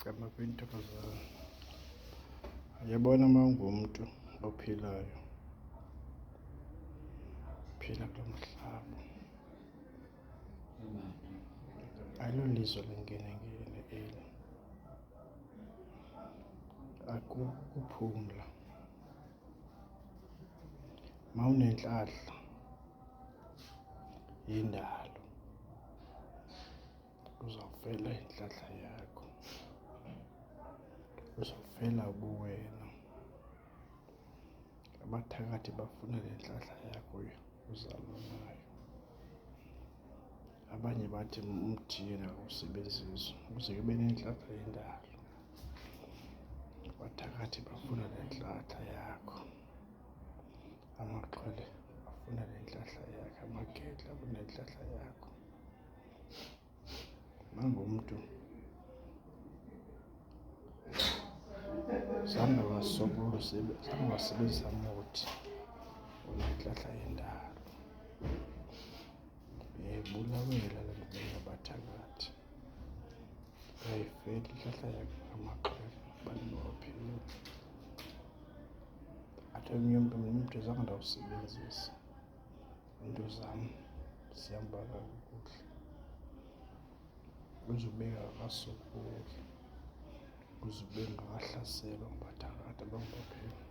Ntokozana, uyabona uma ungumntu ophilayo, phila kulo mhlaba, alolizwe lengenengene eli, akukuphumla. Ma unentlahla yendalo, uzawufela intlahla yakho, uzawufela ubuwena. Abathakathi bafuna le ntlahla yakho uzalwa nayo. Abanye bathi umthiyene akawusebenzisi ukuze ube nentlahla yendalo. Abathakathi bafuna le ntlahla yakho, amaxhwele afuna le ntlahla yakho, amagedla afuna le ntlahla yakho. Nangumntu zange wasebenzisa mothi unentlahla yendalo. Uyayibulawela le nto yabathakathi, uyayifela intlahla yakho ngamaxhwele baningophila. Athi omnye umntu zange ndawusebenzisa, iinto zam zihamba kakuhle, ukuze ube akasokoli, ukuze ube ngakahlaselwa ngabathakathi abangophila.